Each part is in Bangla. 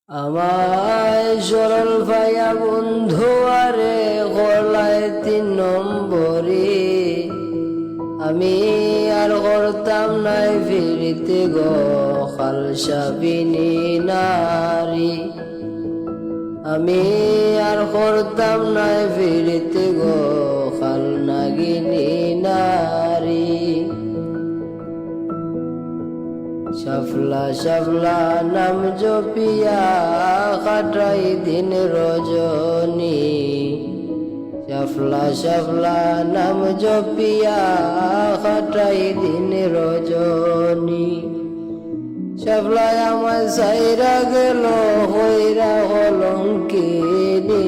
আমায় সরল ভাইয়া বন্ধু আরে গলায় 3 নম্বরে আমি আর করতাম নাই ফিরিতে গো খালসাবিনী নারী। আমি আর করতাম নাই ফিরিতে গো খালনাগিনী নারী। শাফলা শাফলা নাম জপিয়া কাটাই দিন রজনী। শাফলা শাফলা নাম জপিয়া কাটাই দিন রজনী। শাফলায় আমায় সাইরা গেল হইরা কলঙ্কিনী।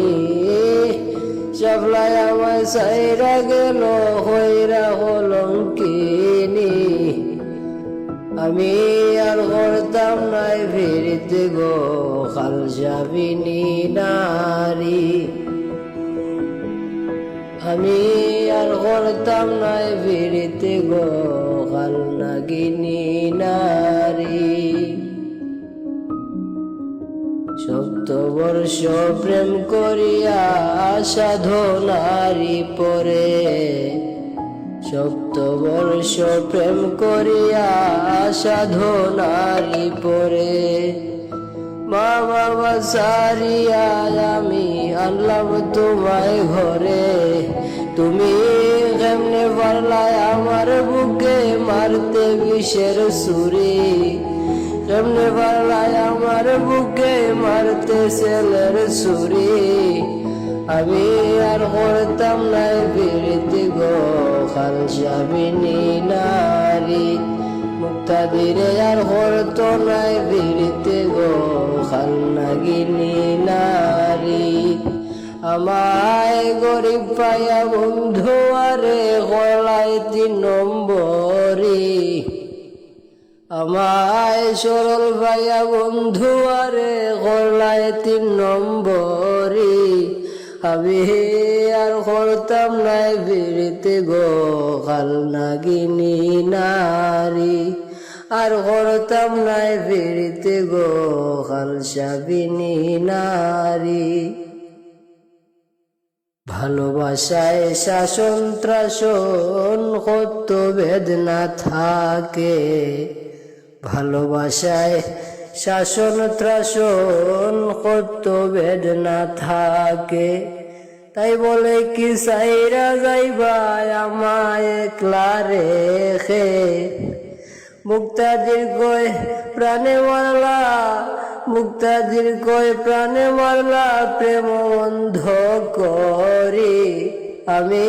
শাফলায় আমায় সাইরা গেল হইরা কলঙ্কিনী। আমি আর করতাম নাই ফিরিতে গো খালসাবিনী নারী। আমি আর করতাম নাই ফিরিতে গো খালনাগিনী নারী। 7 বর্ষ প্রেম করিয়া সাধনারি পরে। 7 বর্ষ প্রেম করিয়া সাধনারি পরে। মা বাবা সারিয়া আমি আনলাম তোমায় ঘরে। তুমি কেমনে পারলায় আমার বুকে মারতে বিষের ছুরি। কেমনে পারলায় আমার বুকে মারতে ছেলের ছুরি। আমি আর করতাম নাই ফিরিতে গো খালসাবিনী নারী। মুক্তাদিরে আর করত নাই ফিরিতে গো খালনাগিনী নারী। আমায় গরিব পাইয়া বন্ধু আরে গলায় 3 নম্বরি। আমায় সরল পাইয়া বন্ধু আরে গলায় 3 নম্বরি। আমি আর করতাম নাই ফিরিতে গো খালনাগিনী নারী। আর করতাম নাই ফিরিতে গো খালসাবিনী নারী। ভালোবাসায় শাসন ত্রাসন কত বেদনা থাকে। ভালোবাসায় শাসন ত্রাসন কত বেদনা থাকে। তাই বলে কি সাইরা যাইবা আমায় একলা রেখে। মুক্তাদির কয় প্রাণে মারলা, মুক্তাদির কয় প্রাণে মারলা প্রেম বন্ধ করি। আমি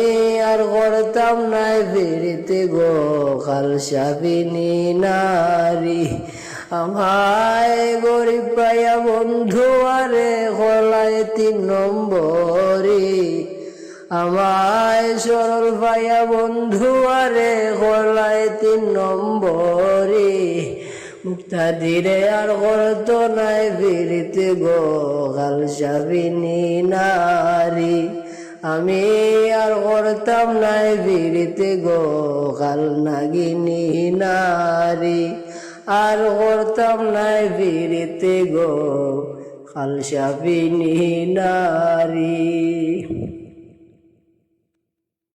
আর করতাম নাই ফিরিতে গো খালসাবিনী নারী। আমায় গরিব পাইয়া বন্ধু আরে গলায় 3 নম্বরি। আমায় সরল পাইয়া বন্ধু আরে গলায় 3 নম্বরি। মুক্তাদিরে আর করত নাই ফিরিতে গো খালসাবিনী নারী। আমি আর করতাম নাই ফিরিতে গো খালনাগিনী নারী। আর করতাম নাই ফিরিতে গো খালসাবিনী নারী।